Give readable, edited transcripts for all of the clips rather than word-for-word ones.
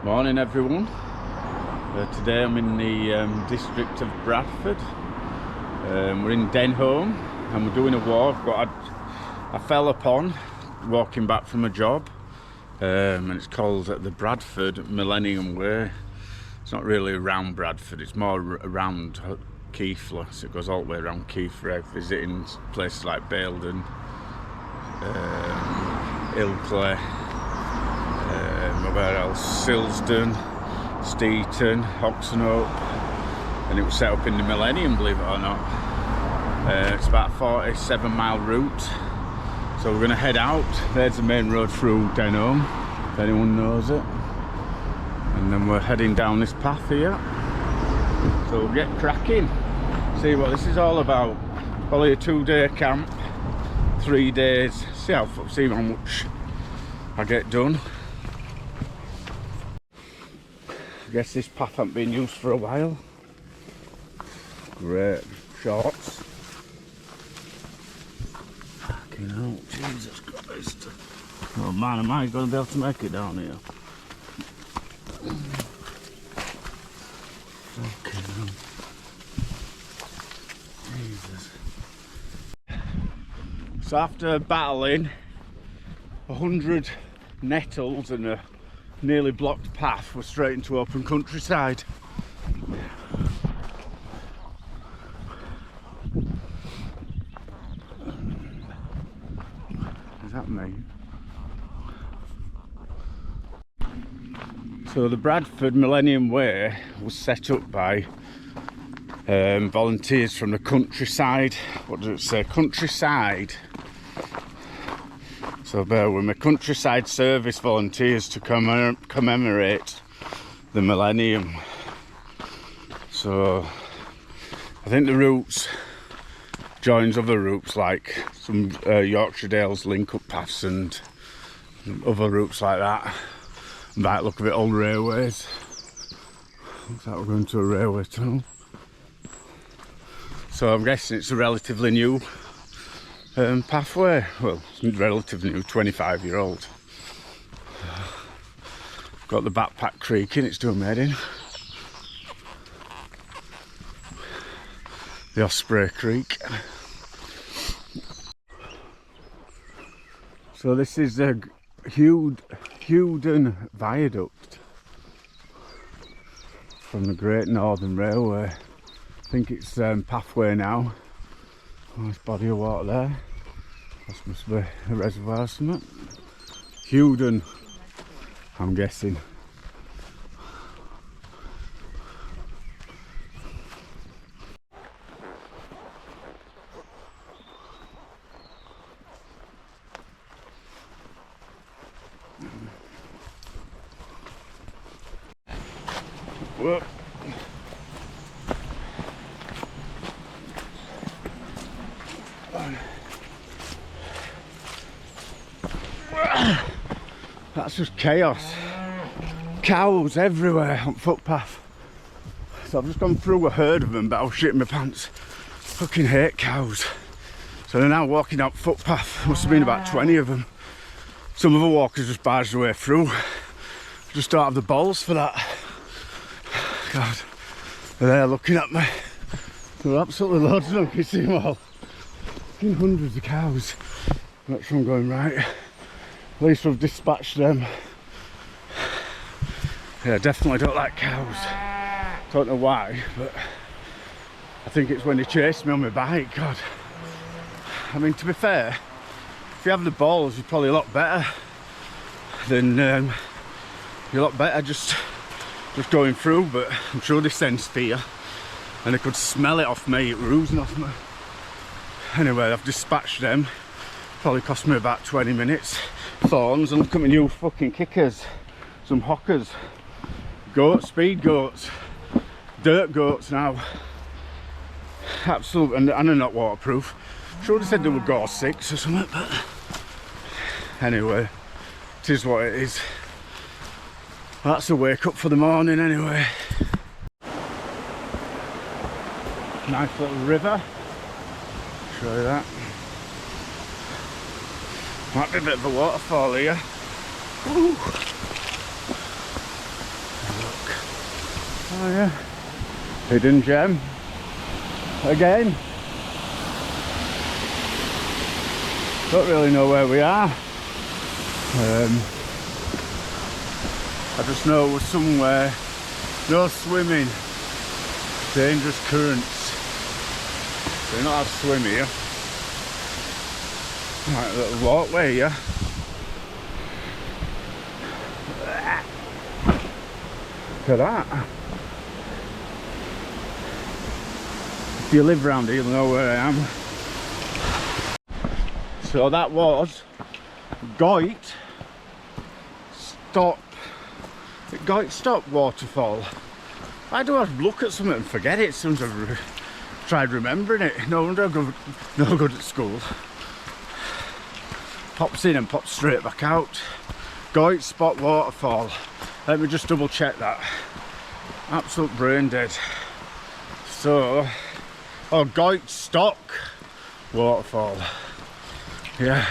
Morning everyone. Today I'm in the district of Bradford. We're in Denholme and we're doing a walk, but I fell upon walking back from a job, and it's called the Bradford Millennium Way. It's not really around Bradford, it's more around Keighley, so it goes all the way around Keighley, visiting places like Baildon, Ilkley, where else? Silsden, Steeton, Oxenhope, and it was set up in the Millennium, believe it or not. It's about a 47-mile route, so we're going to head out. There's the main road through Denholme, if anyone knows it, and then we're heading down this path here. So we'll get cracking, see what this is all about. Probably a 2-day camp, 3 days, see how much I get done. I guess this path hasn't been used for a while. Great shorts. Fucking hell, Jesus Christ. Oh man, am I going to be able to make it down here? Fucking hell. Jesus. So after battling 100 nettles and a nearly blocked path, we're straight into open countryside. Is that me? So the Bradford Millennium Way was set up by volunteers from the countryside. What does it say? Countryside. So bear with me, countryside service volunteers to commemorate the Millennium. So I think the routes joins other routes like some Yorkshire Dales link-up paths and other routes like that. Might look a bit old railways. Looks like we're going to a railway tunnel. So I'm guessing it's a relatively new pathway. Well, it's relatively new, 25-year-old. Got the backpack creaking, it's doing made in. The Osprey Creek. So this is the Woodland Viaduct from the Great Northern Railway. I think it's pathway now. Nice body of water there. This must be a reservoir or something. Woodland, I'm guessing. Whoa. That's just chaos. Cows everywhere on footpath. So I've just gone through a herd of them, but I was shitting my pants. Fucking hate cows. So they're now walking up footpath. Must have been about 20 of them. Some other walkers just barged their way through. Just don't have the balls for that. God, they're there looking at me. There are absolutely loads of them. You see them all. Fucking hundreds of cows. Make sure I'm going right. At least we've dispatched them. Yeah, definitely don't like cows. Don't know why, but I think it's when they chased me on my bike. God. I mean, to be fair, if you have the balls, you're probably a lot better than you're a lot better just going through. But I'm sure they sense fear, and they could smell it off me. It was oozing off me. Anyway, I've dispatched them. Probably cost me about 20 minutes. Thorns, and look at my new fucking kickers. Some hockers. Goats, speed goats. Dirt goats now. Absolute, and they're not waterproof. Sure they said they were Gore 6 or something, but anyway, it is what it is. That's a wake up for the morning anyway. Nice little river. Show you that. Might be a bit of a waterfall here. Ooh. Oh yeah, hidden gem again. Don't really know where we are. I just know we're somewhere, no swimming, dangerous currents. So you're not allowed to swim here. Right, a little walkway here. Look at that. If you live around here, you'll know where I am. So that was Goit Stop waterfall. Why do I look at something and forget it as soon as I've tried remembering it? No wonder I'm no good at school. Pops in and pops straight back out. Goit Spot waterfall. Let me just double check that. Absolute brain dead. So, oh, Goit Stock waterfall. Yeah,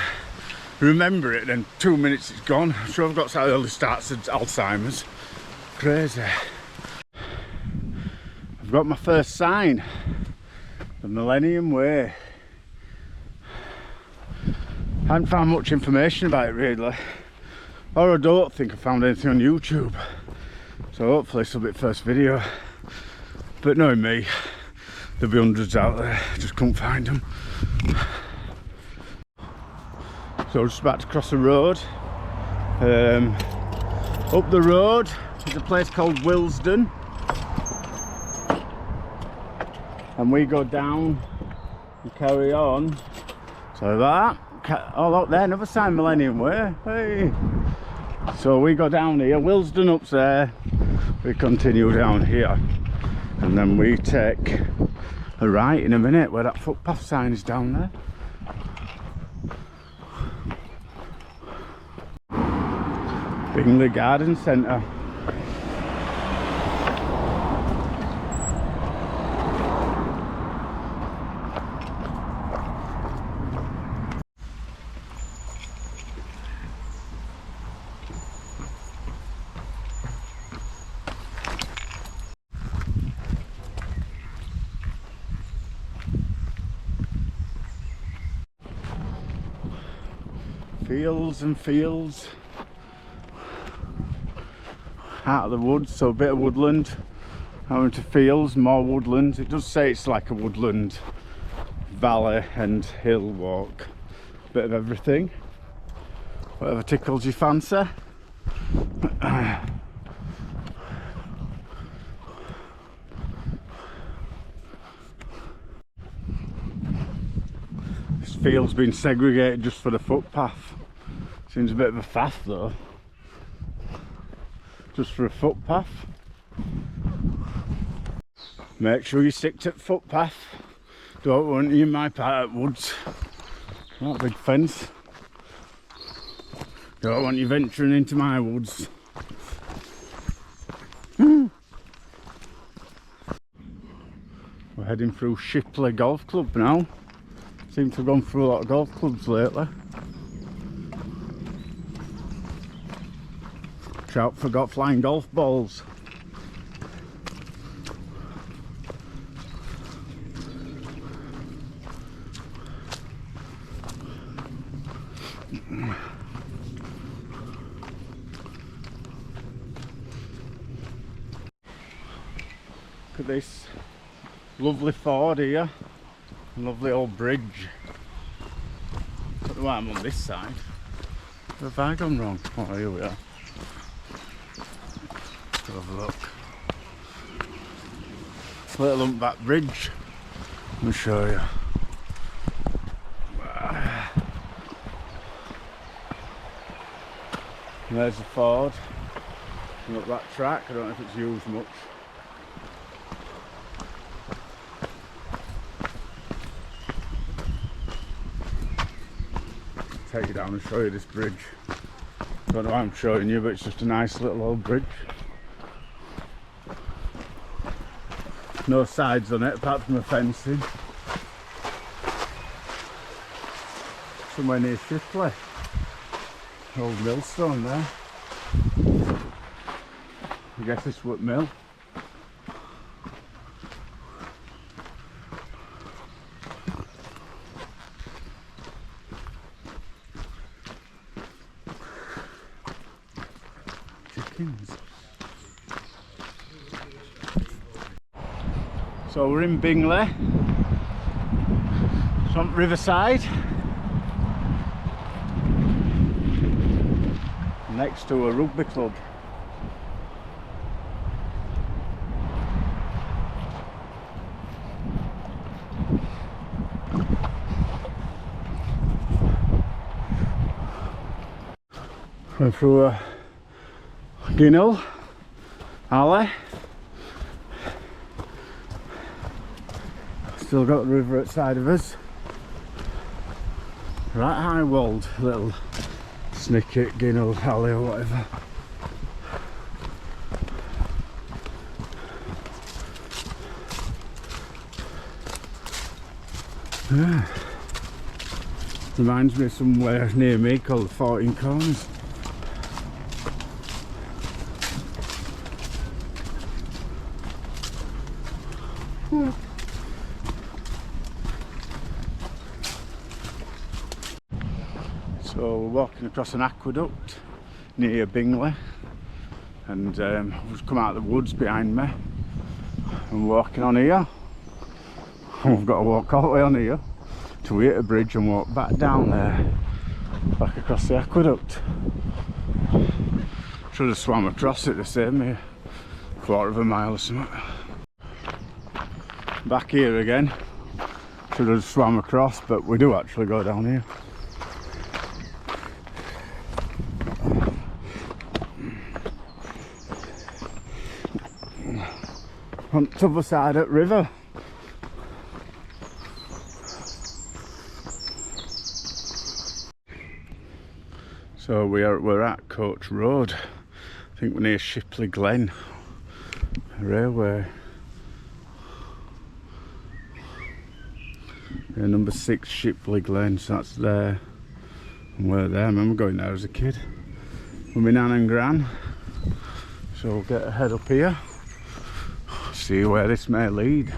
remember it, then 2 minutes it's gone. I'm sure I've got some early starts of Alzheimer's. Crazy. I've got my first sign. The Millennium Way. I haven't found much information about it really. Or I don't think I found anything on YouTube. So hopefully this will be the first video. But knowing me, there'll be hundreds out there. Just couldn't find them. So we're just about to cross the road. Up the road is a place called Woodland. And we go down and carry on. So that, oh look there, another sign, Millennium Way. Hey. So we go down here, Woodland up's there. We continue down here. And then we take a right in a minute where that footpath sign is down there. Keighley Garden Centre. Fields and fields. Out of the woods, so a bit of woodland, out into fields, more woodland. It does say it's like a woodland valley and hill walk, bit of everything, whatever tickles your fancy. This field's been segregated just for the footpath. Seems a bit of a faff though. Just for a footpath. Make sure you stick to the footpath. Don't want you in my part of woods. That big fence. Don't want you venturing into my woods. We're heading through Shipley Golf Club now. Seem to have gone through a lot of golf clubs lately. Out forgot flying golf balls. Look at this lovely ford here, lovely old bridge. I don't know why I'm on this side. Where have I gone wrong? Oh, here we are. Have a look. Little humpback bridge. Let me show you. And there's the ford. And up that track, I don't know if it's used much. Take you down and show you this bridge. Don't know why I'm showing you, but it's just a nice little old bridge. No sides on it apart from the fencing. Somewhere near Shipley. Old millstone there. I guess this is what mill. chickens. So we're in Bingley, it's on Riverside, next to a rugby club. Went through a Ginnell alley. Still got the river outside of us. Right high walled little snicket, Ginnell alley or whatever. Yeah. Reminds me of somewhere near me called 14 Corners. So we're walking across an aqueduct near Bingley, and we've come out of the woods behind me and walking on here. We've got to walk all the way on here till we hit a bridge and walk back down there, back across the aqueduct. Should have swam across it, they saved me a quarter of a mile or something. Back here again, should have swam across, but we do actually go down here. On the other side of the river. So we're at Coach Road. I think we're near Shipley Glen Railway. Yeah, number 6 Shipley Glen, so that's there. And we're there. I remember going there as a kid with my nan and gran. So we'll get a head up here, see where this may lead.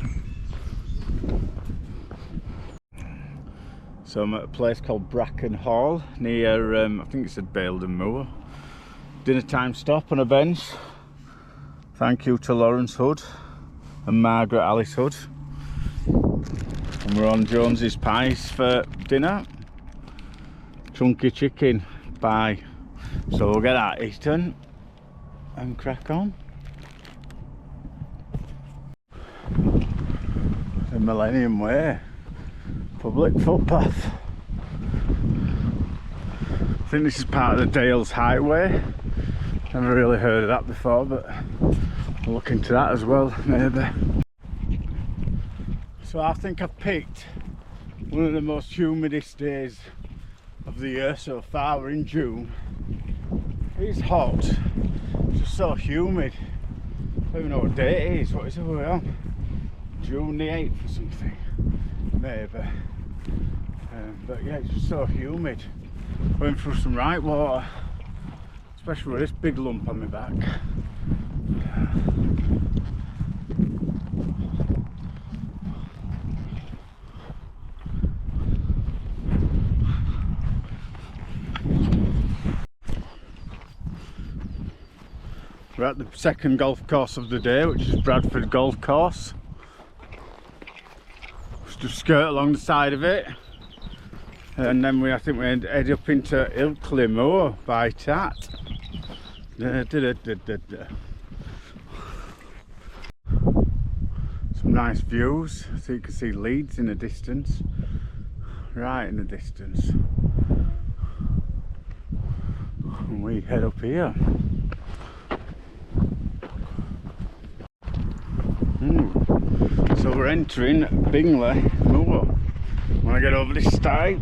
So I'm at a place called Bracken Hall near, I think it said Baildon Moor. Dinner time stop on a bench. Thank you to Lawrence Hood and Margaret Alice Hood. And we're on Jones's Pies for dinner. Chunky chicken pie. So we'll get that eaten and crack on. The Millennium Way. Public footpath. I think this is part of the Dales Highway. Never really heard of that before, but we'll look into that as well, maybe. So I think I've picked one of the most humidest days of the year so far. We're in June. It's hot, it's just so humid. I don't even know what day it is. What is it we're on? June the 8th or something, maybe. But yeah, it's just so humid. Went through some right water, especially with this big lump on my back. We're at the second golf course of the day, which is Bradford Golf Course. Just skirt along the side of it, and then I think we head up into Keighley Moor by Tat. Some nice views, so you can see Leeds in the distance, right in the distance. And we head up here. So we're entering Bingley Moor. When I get over this side,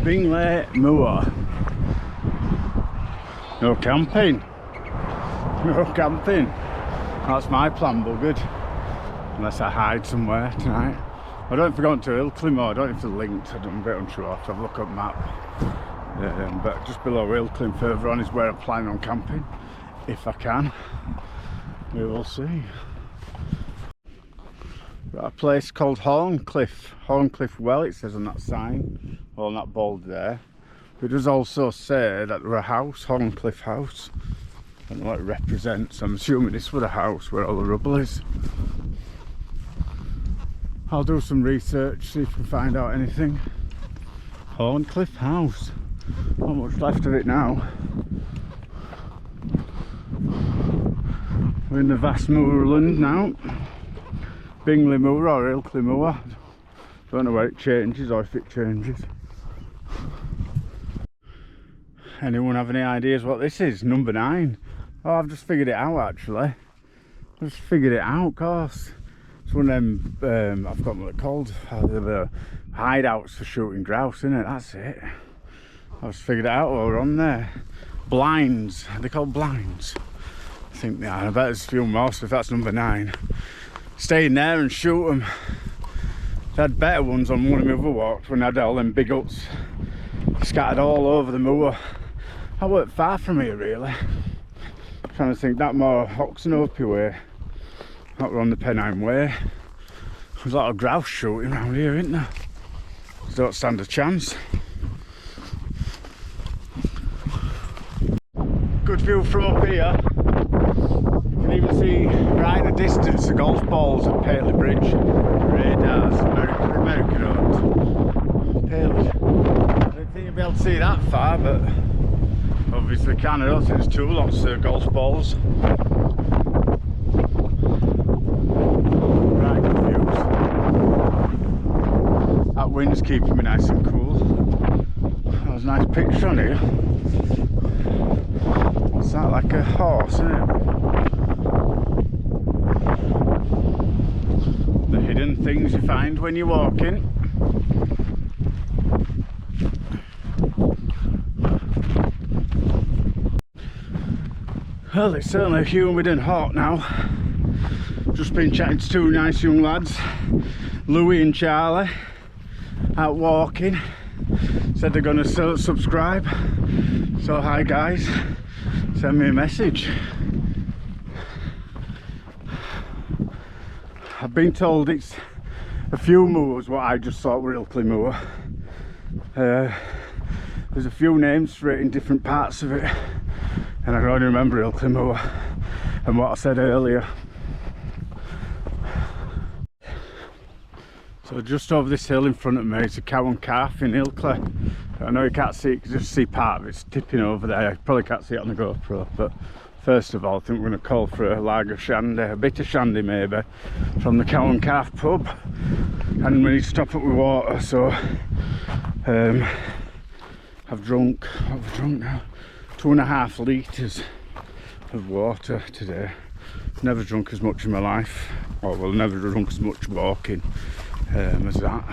Bingley Moor. No camping. No camping. That's my plan, buggered. Unless I hide somewhere tonight. I don't know if we're going to Keighley Moor. I don't know if they're linked. I'm a bit unsure. I'll have to have a look at the map. But just below Keighley and further on is where I'm planning on camping, if I can. We will see. We're at a place called Horncliffe. Horncliffe Well, it says on that sign, or on that board there. It does also say that there a house, Horncliffe House. I don't know what it represents. I'm assuming this was a house where all the rubble is. I'll do some research, see if I can find out anything. Horncliffe House. Not much left of it now. We're in the vast moorland now. Bingley Moor or Ilkley Moor. Don't know where it changes or if it changes. Anyone have any ideas what this is? Number 9. Oh, I've just figured it out actually. I've just figured it out, of course. It's one of them, I've forgotten what they're called. The hideouts for shooting grouse, isn't it? That's it. I just figured it out while we're on there. Blinds. Are they called blinds? I think they are. I bet there's a few more, so if that's number 9. Stay in there and shoot them. I had better ones on one of my other walks when I had all them big huts scattered all over the moor. I weren't far from here really. I'm trying to think that more Oxenopie way. Not on the Pennine Way. There's a lot of grouse shooting around here, isn't there? They don't stand a chance. Good view from up here. You can even see right in the distance the golf balls at Keighley Bridge. Radars, American owned. Keighley. I didn't think you'd be able to see that far, but obviously can. I don't think there's too lots of golf balls. Right, good views. That wind's keeping me nice and cool. That was a nice picture on here. What's that, like a horse, isn't it? The hidden things you find when you're walking. Well, it's certainly humid and hot now. Just been chatting to 2 nice young lads, Louis and Charlie, out walking. Said they're going to subscribe. So hi guys, send me a message. I've been told it's a few moors what I just thought were Ilkley Moor. There's a few names for it in different parts of it, and I can only remember Ilkley Moor and what I said earlier. So just over this hill in front of me is a cow and calf in Ilkley. I know you can't see it, you can just see part of it's tipping over there. You probably can't see it on the GoPro, but first of all I think we're going to call for a lager shandy, a bit of shandy maybe, from the Cow and Calf pub. And we need to top up with water, so I've drunk, what have I drunk now? 2.5 litres of water today. Never drunk as much in my life, or well, never drunk as much walking as that.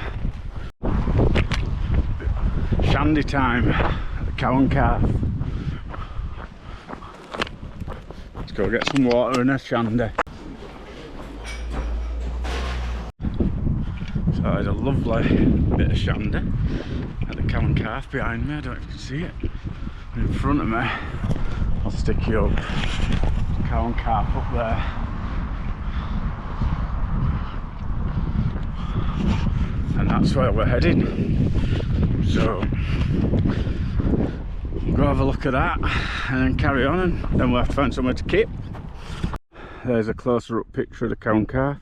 Shandy time at the Cow and Calf. Let's go get some water and a shandy. So there's a lovely bit of shandy at the Cow and Calf behind me. I don't know if you can see it. And in front of me, I'll stick you up. Cow and Calf up there. And that's where we're heading. So we'll go have a look at that and then carry on, and then we'll have to find somewhere to keep. There's a closer up picture of the Cow and Calf.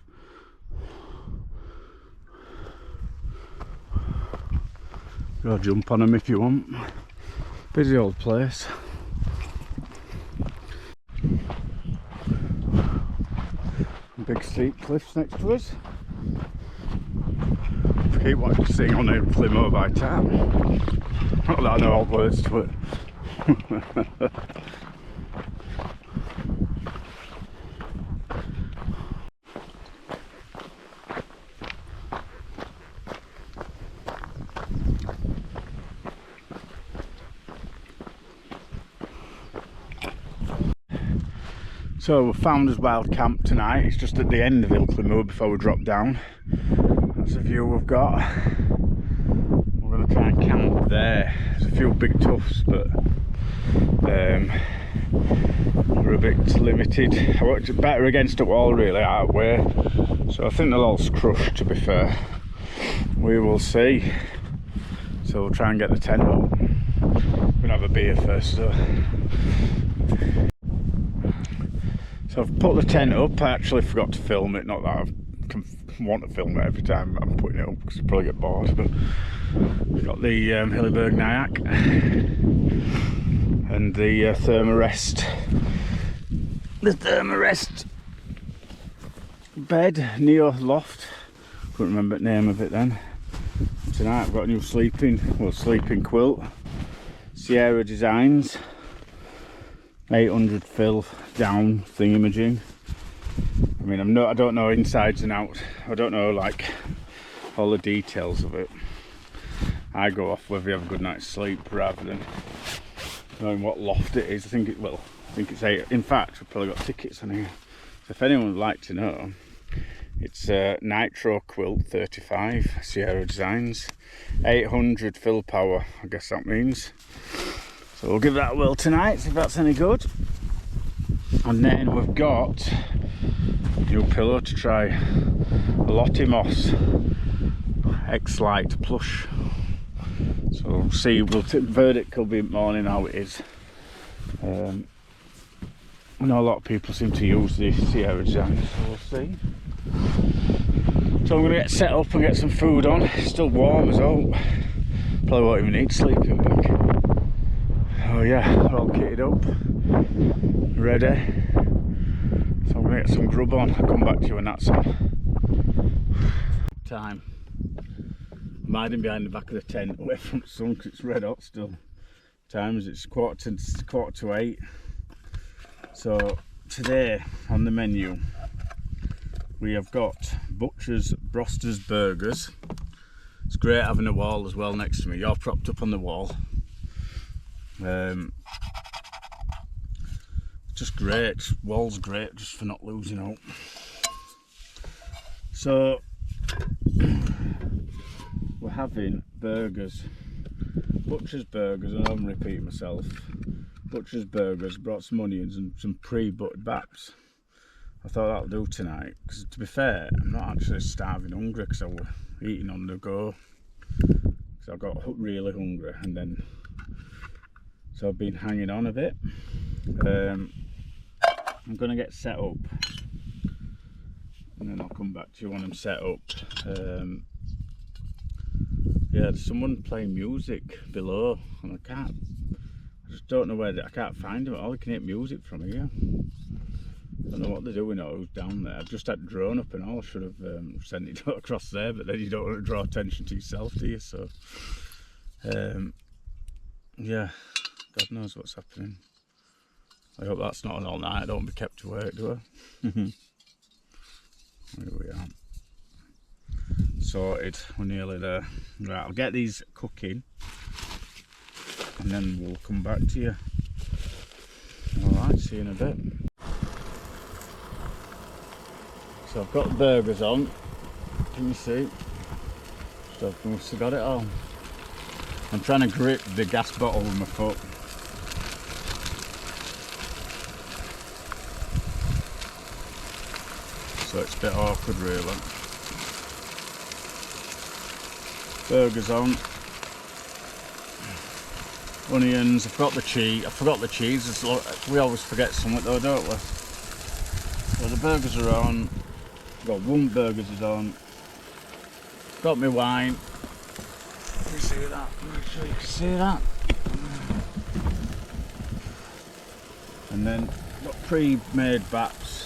Go jump on them if you want. Busy old place. Big steep cliffs next to us. I keep wanting to sing on Ilkley Moor by Tap. Not that I know all words to it. So we found us wild camp tonight. It's just at the end of Ilkley Moor before we drop down. That's the view we've got. We're going to try and camp there. There's a few big tufts, but we're a bit limited. I worked better against the wall really, out of way. So I think they'll all crush, to be fair. We will see. So we'll try and get the tent up. have a beer first. So I've put the tent up. I actually forgot to film it. Not that I want to film it every time I'm putting it up because I'll probably get bored. But we've got the Hilleberg Nyack and the Thermarest. The Thermarest bed, Neo Loft. Couldn't remember the name of it then. Tonight I've got a new sleeping quilt. Sierra Designs. 800 fill down thingamajig. I mean, I don't know insides and outs. I don't know like all the details of it. I go off whether you have a good night's sleep rather than knowing what loft it is. I think it's 8. In fact, we've probably got tickets on here. So if anyone would like to know, it's Nitro Quilt 35 Sierra Designs, 800 fill power. I guess that means. So we'll give that a whirl tonight, see if that's any good. And then we've got a new pillow to try, a Lottie Moss X-Lite plush. So we'll see, verdict will be morning how it is. I know a lot of people seem to use the Sierra Design, so we'll see. So I'm going to get set up and get some food on. It's still warm as well. Probably won't even need sleeping bag. Oh yeah, we're all kitted up, ready. So I'm going to get some grub on. I'll come back to you when that's on. Time. I'm hiding behind the back of the tent away from the sun because it's red hot still. Time is it's quarter to 8. So today on the menu we have got Butcher's Brosters Burgers. It's great having a wall as well next to me. You're propped up on the wall. Just great, wall's great just for not losing out. So we're having burgers, Butcher's Burgers. I know I'm repeating myself. Butcher's Burgers, brought some onions and some pre-buttered baps. I thought that would do tonight because, to be fair, I'm not actually starving hungry because I was eating on the go. So I got really hungry and then so I've been hanging on a bit. I'm going to get set up and then I'll come back to you when I'm set up. Yeah, there's someone playing music below and I just don't know where I can't find them at all. I can hear music from here. I don't know what they're doing or who's down there. I've just had drone up and all. I should have sent it across there, but then you don't want to draw attention to yourself, do you? So yeah, God knows what's happening. I hope that's not an all night. I don't want to be kept to work, do I? Here we are. Sorted, we're nearly there. Right, I'll get these cooking and then we'll come back to you. Alright, see you in a bit. So I've got the burgers on. Can you see? So I've must have got it all. I'm trying to grip the gas bottle with my foot. So it's a bit awkward really. Burgers on. Onions, I forgot the cheese. We always forget something though, don't we? So the burgers are on. Got one burgers is on. Got my wine. Can you see that? Make sure you can see that. And then got pre-made baps.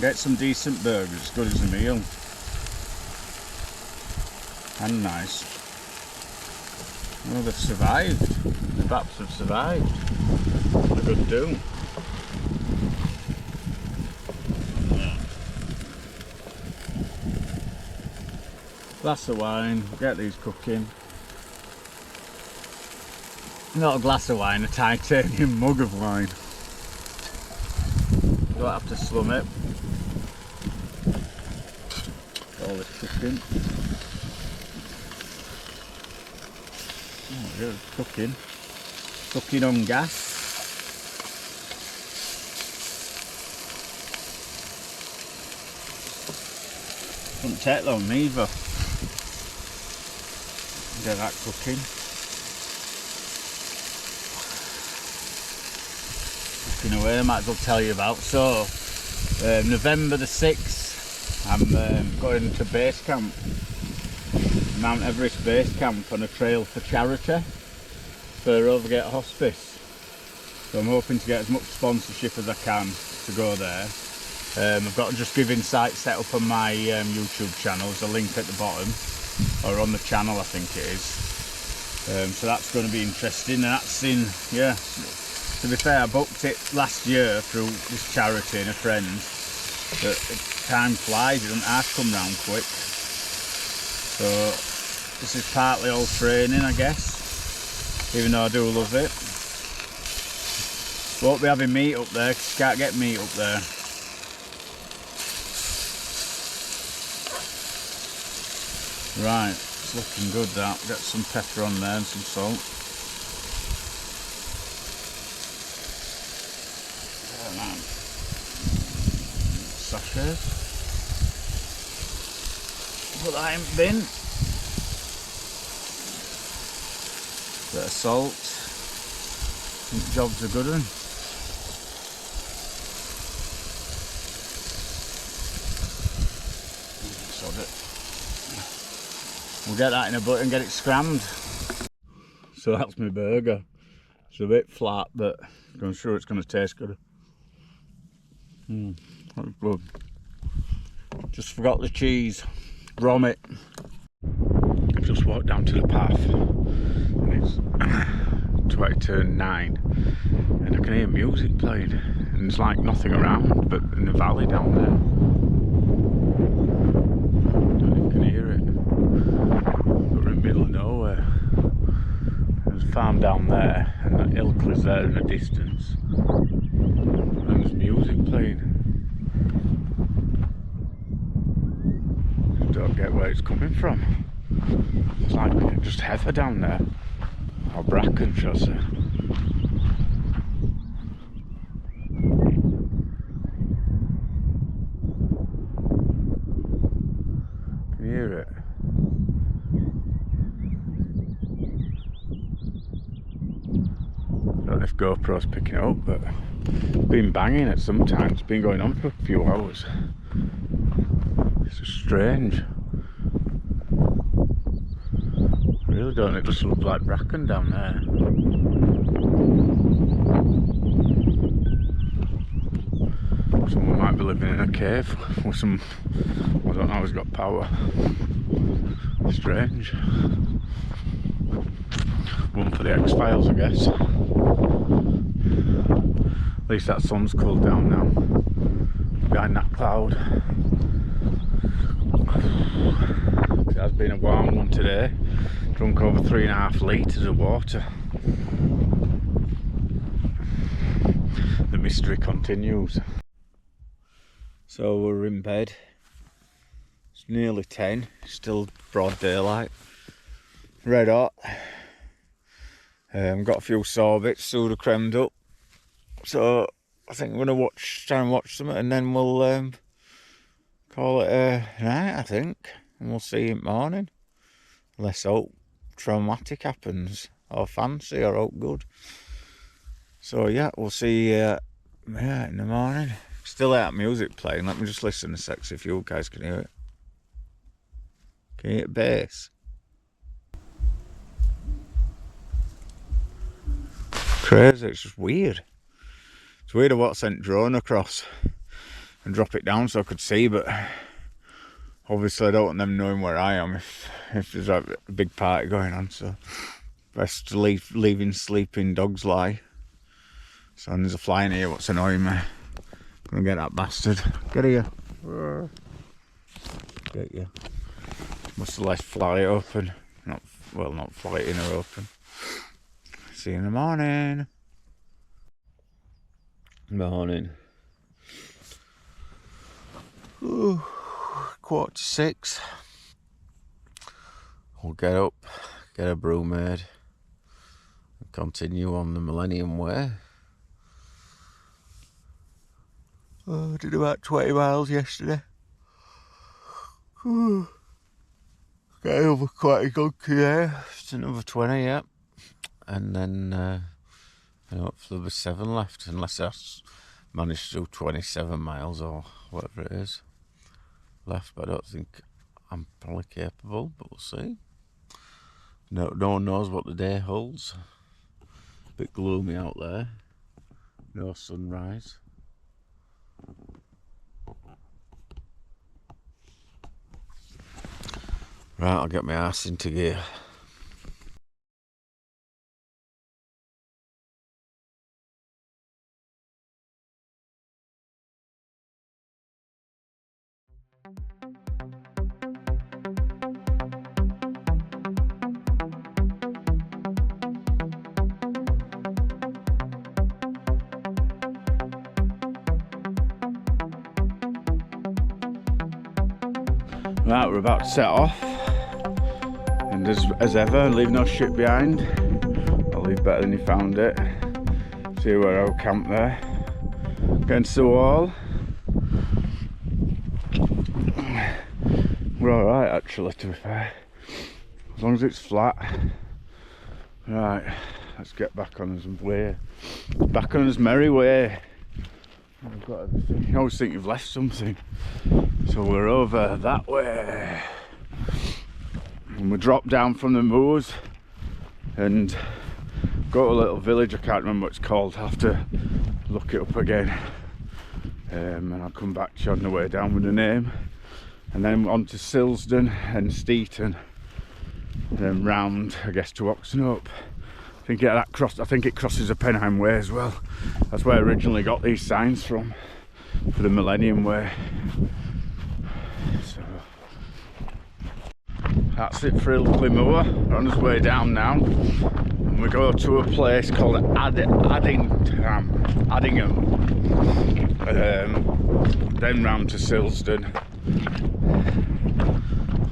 Get some decent burgers, good as a meal. And nice. Oh, they've survived. The baps have survived. A good do. Yeah. Glass of wine, get these cooking. Not a glass of wine, a titanium mug of wine. Don't have to slum it. All this cooking. Oh, yeah, cooking. Cooking on gas. take long neither. Get that cooking. Cooking away, I might as well tell you about. So, November the 6th, I'm going to base camp, Mount Everest base camp, on a trail for charity for Overgate Hospice. So I'm hoping to get as much sponsorship as I can to go there. I've got Just Giving site set up on my YouTube channel. There's a link at the bottom, or on the channel I think it is. So that's going to be interesting, and that's in, yeah, to be fair, I booked it last year through this charity and a friend, but time flies, it doesn't have to come round quick. So this is partly all training, I guess, even though I do love it. Won't be having meat up there because you can't get meat up there. Right, it's looking good that. Got some pepper on there and some salt. Yeah, man. Sachet. Put that in the bin. Bit of salt. I think job's a good one. We'll get that in a butt and get it scrammed. So that's my burger. It's a bit flat, but I'm sure it's going to taste good. That's good. Just forgot the cheese. Grommet. I've just walked down to the path and it's 20 to 9 and I can hear music playing and there's like nothing around but in the valley down there. I don't know if you can hear it. We're in the middle of nowhere. There's a farm down there and that Ilkley's there in the distance and there's music playing. I don't get where it's coming from. It's like just heather down there, or bracken, shall I say. Can you hear it? I don't know if GoPro's picking it up, but it's been banging at some times. It's been going on for a few hours. It's just strange. Really don't, it just looks like bracken down there. Someone might be living in a cave with some, I don't know, he's got power. Strange. One for the X-Files, I guess. At least that sun's cooled down now, behind that cloud. It has been a warm one today. Drunk over 3.5 litres of water. The mystery continues. So we're in bed. It's nearly 10, still broad daylight. Red hot. Got a few sorbets, soda creamed up. So I think I'm gonna try and watch something, and then we'll call it a night, I think. And we'll see you in the morning. Let's hope traumatic happens, or fancy, or hope good. So yeah, we'll see you in the morning. Still that music playing. Let me just listen a sec, see if you guys can hear it. Can you hear it bass? Crazy, it's just weird. It's weird I what sent drone across and drop it down so I could see, but obviously I don't want them knowing where I am if there's a big party going on, so best to leaving sleeping dogs lie. So there's a fly in here, what's annoying me. I'm gonna get that bastard. Get here. Get you. Must have left fly open. Not fly in or open. See you in the morning. Morning. Ooh. 5:45. We'll get up, get a brew made, and continue on the Millennium Way. I did about 20 miles yesterday. Getting over quite a good today. It's another 20, yeah. And then hopefully there'll be 7 left, unless I manage to do 27 miles or whatever it is left. But I don't think I'm probably capable, but we'll see. No one knows what the day holds. A bit gloomy out there. No sunrise. Right, I'll get my ass into gear. Right, we're about to set off, and as ever, leave no shit behind. I'll leave better than you found it. See where I'll camp there. Against the wall. We're alright actually, to be fair. As long as it's flat. Right, let's get back on his way. Back on his merry way. I've got everything. You always think you've left something. So we're over that way. And we drop down from the moors and go to a little village. I can't remember what it's called. I'll have to look it up again. And I'll come back to you on the way down with the name. And then on to Silsden and Steeton. Then round, I guess, to Oxenhope. I think it crosses the Penheim Way as well. That's where I originally got these signs from, for the Millennium Way. So that's it for Ilkley Moor. We're on his way down now, and we go to a place called Addingham. Then round to Silsden.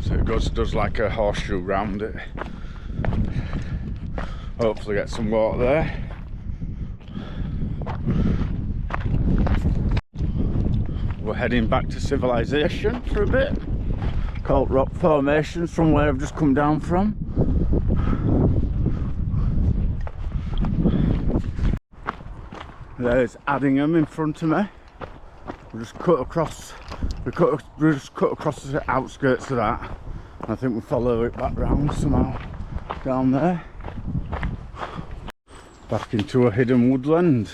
So it does like a horseshoe round it. Hopefully get some water there. We're heading back to civilization for a bit. Called rock formations from where I've just come down from. There's Addingham in front of me. We just cut across the outskirts of that. I think we'll follow it back round somehow down there. Back into a hidden woodland.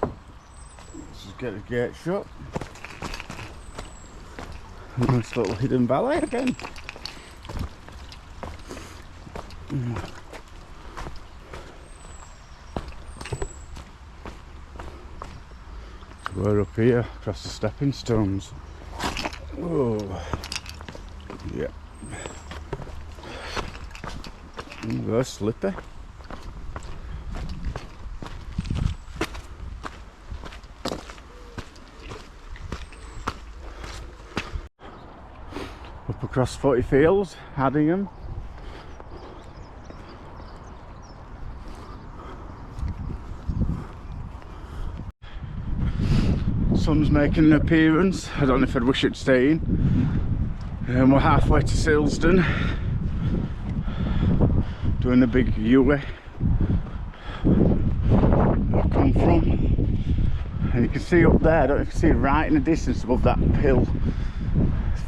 Let's just get the gate shut. Nice little hidden valley again. So we're up here across the stepping stones. Oh, yeah. They're slippy. Up across 40 fields, Addingham. Sun's making an appearance. I don't know if I'd wish it staying. And we're halfway to Silsden. Doing the big U where I come from, and you can see up there, I don't know if you can see right in the distance above that hill,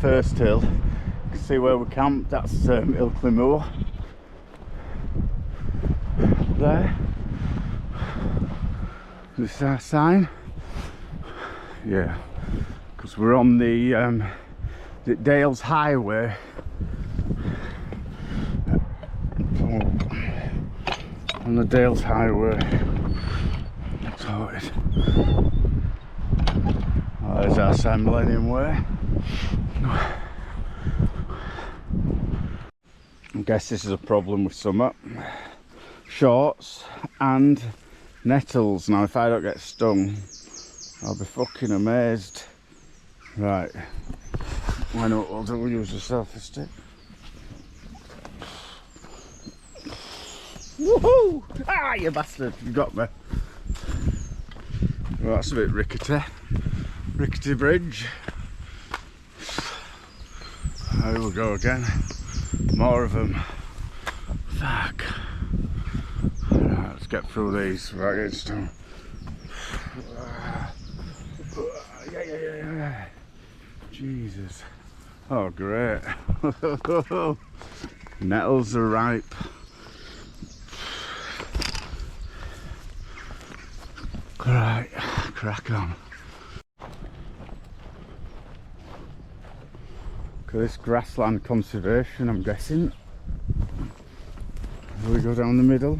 first hill, you can see where we camped. That's Ilkley Moor there. This is our sign, yeah, because we're on the Dales Highway. On the Dales Highway. So it is. Oh, there's our Millennium Way. I guess this is a problem with summer. Shorts and nettles. Now if I don't get stung, I'll be fucking amazed. Right. I know what we'll do, we'll use the selfie stick. Woohoo! Ah, you bastard! You got me. Well, that's a bit rickety. Rickety bridge. Here we go again. More of them. Fuck. Right, let's get through these. Right, it's done. Yeah. Jesus. Oh, great. Nettles are ripe. Right, crack on. Look at this grassland conservation, I'm guessing. Do we go down the middle?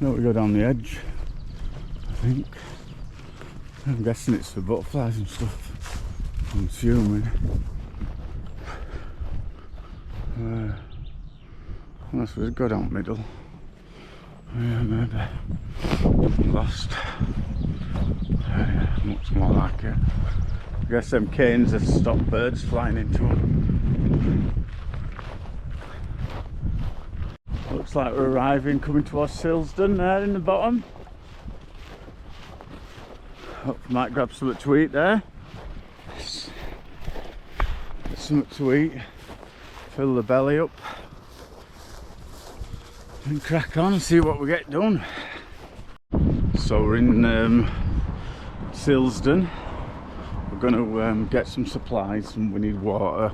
No, we go down the edge, I think. I'm guessing it's for butterflies and stuff. I'm assuming. Unless we go down the middle. Yeah, maybe. Lost. Yeah, much more like it. I guess them canes have stopped birds flying into them. Looks like we're arriving, coming towards Silsden there in the bottom. Hope we might grab something to eat there. Get something to eat, fill the belly up, and crack on and see what we get done. So we're in Silsden. We're going to get some supplies, and we need water.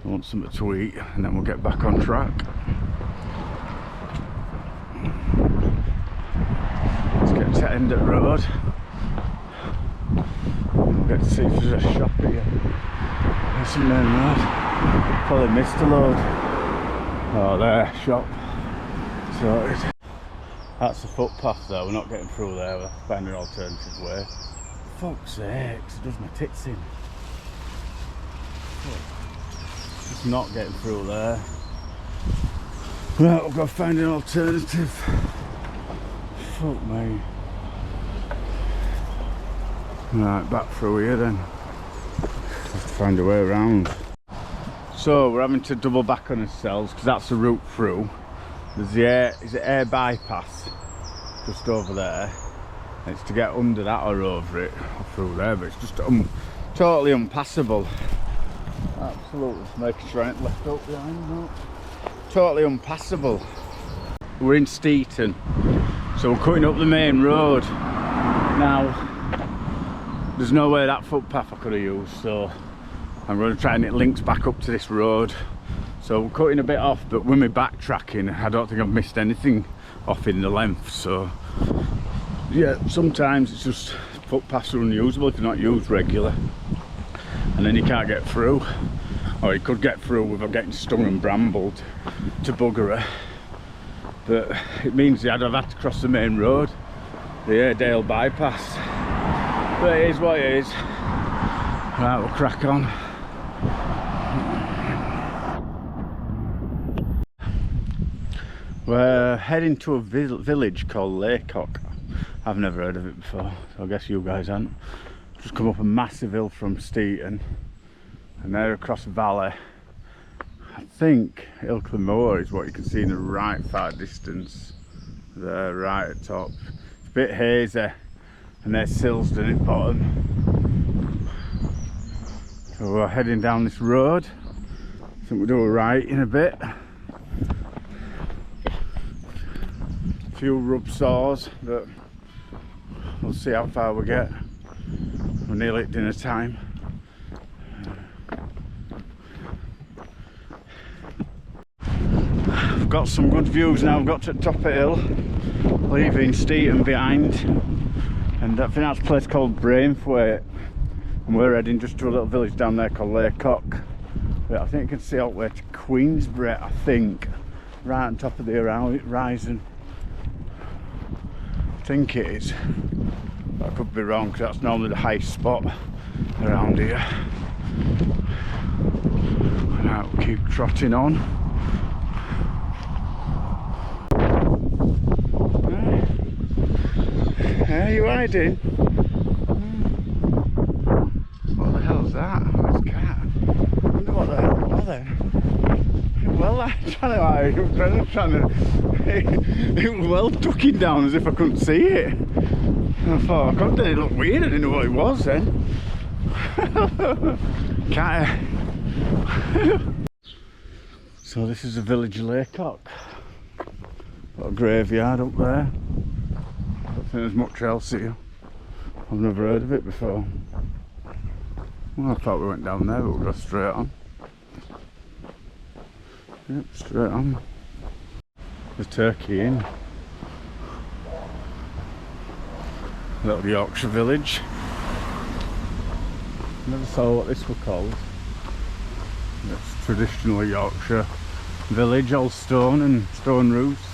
I want something to eat, and then we'll get back on track. Let's get to the end of the road. We'll get to see if there's a shop here. There's some main road. Probably missed a load. Oh, there, shop. Sorted. That's the footpath though, we're not getting through there, we'll find an alternative way. Fuck's sakes, it does my tits in. Just not getting through there. Right, we've got to find an alternative. Fuck me. Right, back through here then. Have to find a way around. So we're having to double back on ourselves because that's the route through. There's the air bypass just over there. It's to get under that or over it or through there, but it's just totally unpassable. Absolutely, making sure I ain't left up behind. No. Totally unpassable. We're in Steeton, so we're cutting up the main road. Now, there's no way that footpath I could have used, so I'm going to try and it links back up to this road. So we're cutting a bit off, but when we're backtracking, I don't think I've missed anything off in the length. So yeah, sometimes it's just footpaths are unusable if they're not used regular, and then you can't get through, or you could get through without getting stung and brambled to bugger her. But it means I'd have had to cross the main road, the Airedale bypass. But it is what it is. Right, we'll crack on. We're heading to a village called Laycock. I've never heard of it before, so I guess you guys haven't. Just come up a massive hill from Steeton, and there across the valley, I think Ilkley Moor is what you can see in the right far distance. There, right at top. It's a bit hazy, and there's Silsden at bottom. So we're heading down this road. I think we'll do a right in a bit. A few rub saws, but we'll see how far we get. We're nearly at dinner time. I've got some good views now. I've got to the top of the hill, leaving Steeton behind, and I think that's a place called Brainthwaite, and we're heading just to a little village down there called Laycock. But I think you can see out there to Queensbury, I think, right on top of the horizon. I think it is, but I could be wrong because that's normally the highest spot around here. Right, we'll keep trotting on. Hey, you hiding? What the hell's that? Oh, it's a cat. I wonder what the hell it was then. Well, I'm trying to hide. It was well ducking down as if I couldn't see it. I thought, I couldn't, it looked weird, I didn't know what it was then. Cat. So this is the village of Laycock. Got a graveyard up there. Don't think there's much else here. I've never heard of it before. Well, I thought we went down there, but we'll go straight on. Yep, straight on. The Turkey Inn. Little Yorkshire village. Never saw what this was called. It's traditional Yorkshire village, all stone and stone roofs.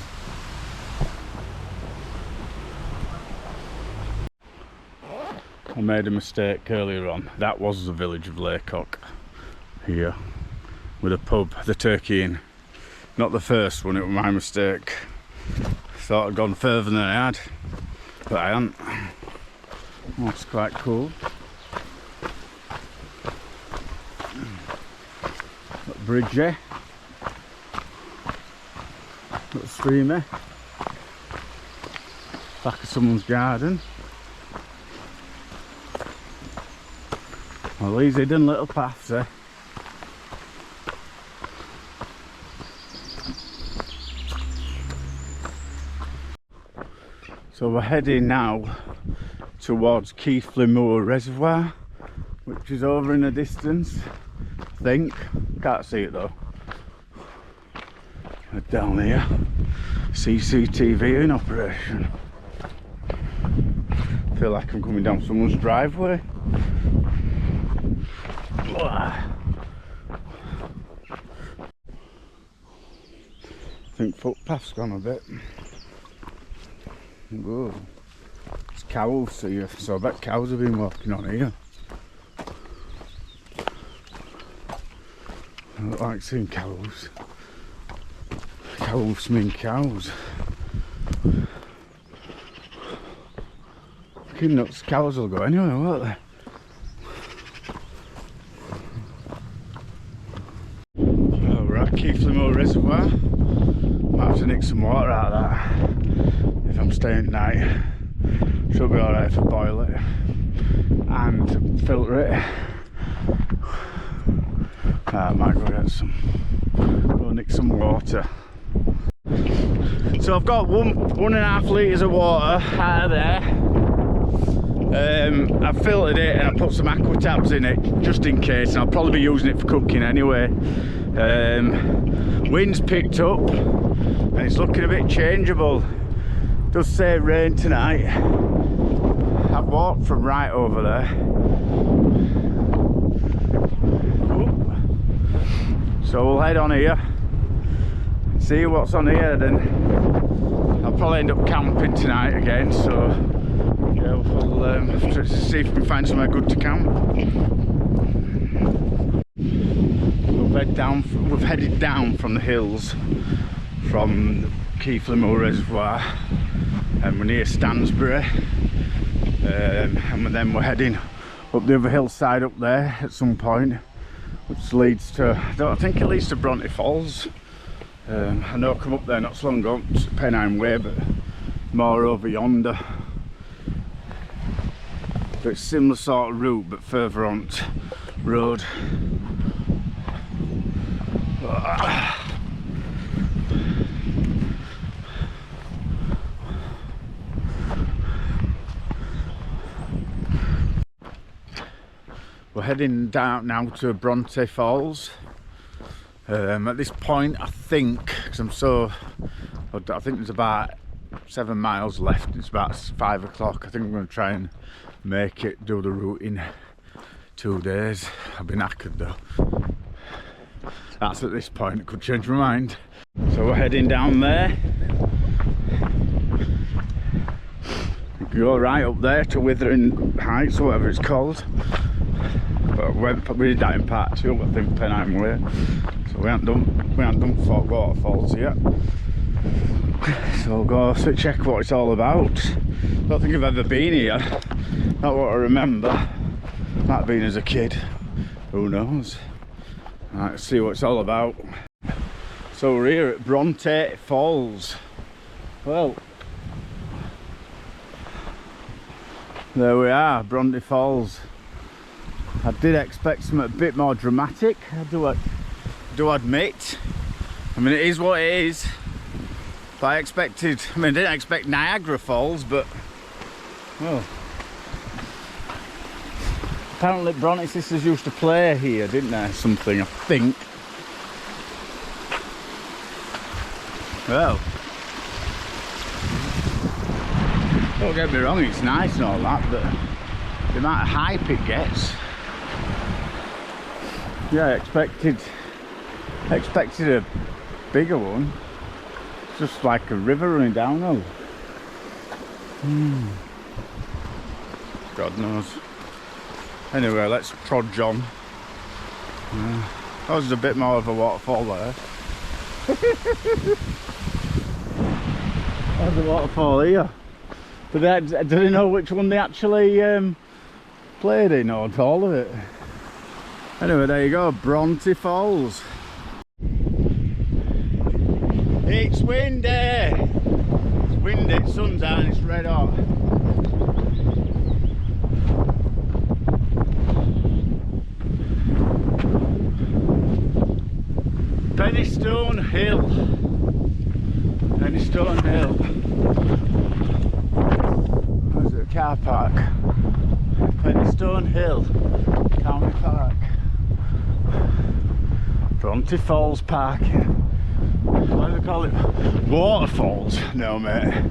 I made a mistake earlier on. That was the village of Laycock here, with a pub, the Turkey Inn. Not the first one, it was my mistake. Thought I'd gone further than I had, but I hadn't. That's quite cool. Got bridgey. Got streamy. Back of someone's garden. Well, these hidden little paths, eh? So we're heading now towards Keighley Reservoir, which is over in the distance, I think. Can't see it though. We're down here, CCTV in operation. Feel like I'm coming down someone's driveway. I think footpath's gone a bit. Whoa. It's cows here, so I bet cows have been walking on here. I don't like seeing cows. Cows mean cows. Fucking nuts, cows will go anywhere, won't they? Oh, we're at Keighley Reservoir. Might have to nick some water out of that if I'm staying at night. Should be alright if I boil it and filter it. I might go get some, go nick some water. So I've got 1.5 litres of water out of there. I've filtered it and I put some aqua tabs in it just in case, and I'll probably be using it for cooking anyway. Wind's picked up and it's looking a bit changeable. Does say rain tonight. I've walked from right over there. So we'll head on here, see what's on here, then I'll probably end up camping tonight again, so yeah, we'll have to see if we can find somewhere good to camp. We've headed down from the hills from Keighley Reservoir, and we're near Stansbury, and then we're heading up the other hillside up there at some point, which leads to, I think it leads to Bronte Falls. I know I come up there not so long ago, it's Penine Way, but more over yonder. But it's similar sort of route, but further on road. We're heading down now to Bronte Falls. At this point, I think, because I think there's about 7 miles left. It's about 5 o'clock. I think I'm going to try and make it, do the route in 2 days. I've been knackered though. That's at this point, it could change my mind. So we're heading down there. We can go right up there to Withering Heights, or whatever it's called. But we did that in part 2, I think, Penine Way. So we haven't done waterfalls yet. So we'll go check what it's all about. Don't think I've ever been here. Not what I remember. Might have been as a kid. Who knows? Right, let's see what it's all about. So we're here at Bronte Falls. Well, there we are, Bronte Falls. I did expect something a bit more dramatic, I do admit. I mean, it is what it is. But I didn't expect Niagara Falls, but, well. Apparently Bronte sisters used to play here, didn't they? Something, I think. Well, don't get me wrong, it's nice and all that, but the amount of hype it gets. Yeah, I expected a bigger one. It's just like a river running down though. God knows. Anyway, let's trudge on. Oh, there's a bit more of a waterfall there. There's a waterfall here. Do they know which one they actually played in, or all of it? Anyway, there you go, Bronte Falls. It's windy! It's windy, it's sun's out and it's red hot. Penistone Hill. Penistone Hill. There's a car park. Penistone Hill County Park. Bronte Falls Parking. What do they call it? Waterfalls? No mate.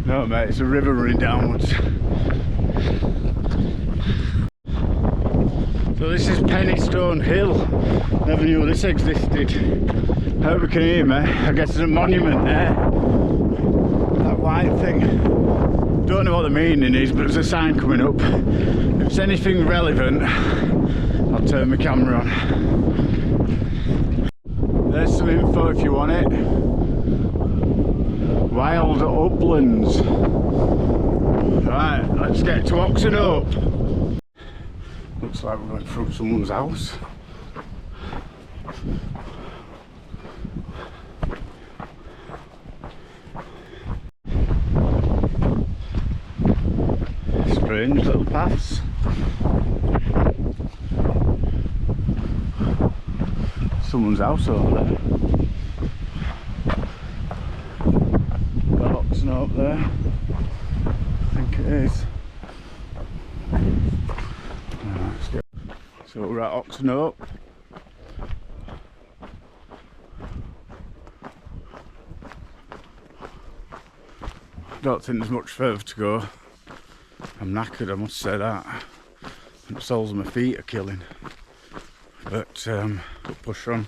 No mate, it's a river running downwards. So this is Penistone Hill. Never knew this existed. I hope you can hear me. I guess there's a monument there. That white thing. Don't know what the meaning is, but there's a sign coming up. If it's anything relevant, I'll turn my camera on. There's some info if you want it. Wild uplands. Right, let's get to Oxenhope. Looks like we're going through someone's house. Strange little paths. Someone's house over there. Got Oxenhope there. I think it is. Let's go. So we're at Oxenhope. Don't think there's much further to go. I'm knackered, I must say that. The soles of my feet are killing. But we'll push on.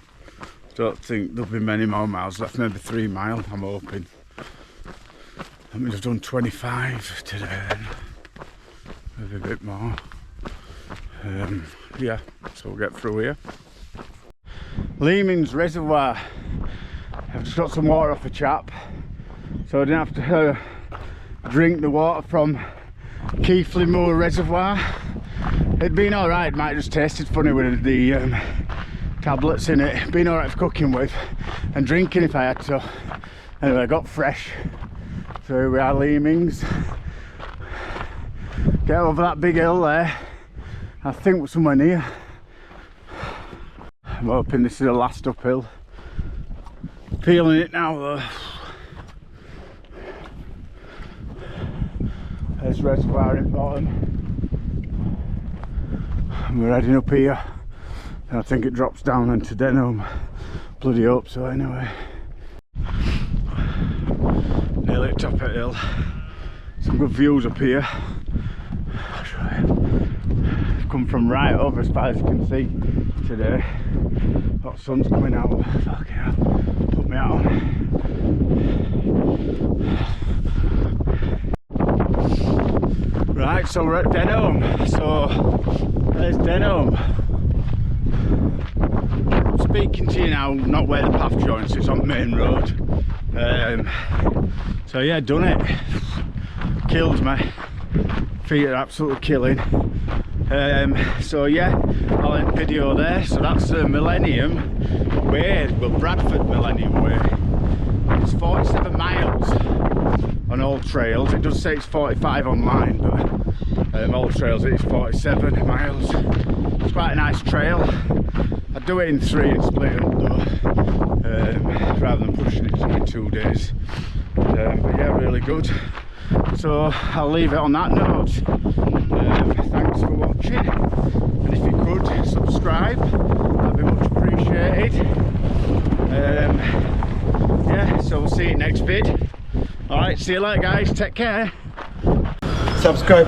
Don't think there'll be many more miles left, maybe 3 miles, I'm hoping. I mean, I've done 25 today then. Maybe a bit more. Yeah, so we'll get through here. Leeming's Reservoir. I've just got some water off the chap, so I didn't have to drink the water from Keighley Reservoir. It'd been alright, might have just tasted funny with the tablets in it. Been alright for cooking with and drinking if I had to. Anyway, I got fresh. So here we are, Leeming's. Get over that big hill there. I think we're somewhere near. I'm hoping this is the last uphill. Feeling it now though. There's Reservoir in bottom. And we're heading up here. And I think it drops down into Denholme. Bloody hope so anyway. Nearly at top of the hill. Some good views up here. I've come from right over as far as you can see today. Hot sun's coming out. Fucking hell. Put me out. Right, so we're at Denholme. So there's Denholme. I'm speaking to you now, not where the path joins, it's on the main road. So yeah, done it. Killed me. Feet are absolutely killing. So yeah, I'll end the video there. So that's the Millennium Way, well, Bradford Millennium Way. It's 47 miles on all trails. It does say it's 45 online, but all trails it is 47 miles. It's quite a nice trail. I do it in 3 and split it up though, rather than pushing it in 2 days. But yeah, really good. So I'll leave it on that note. Thanks for watching, and if you could subscribe, that'd be much appreciated. Yeah, so we'll see you next vid. Alright, see you later guys, take care. Subscribe.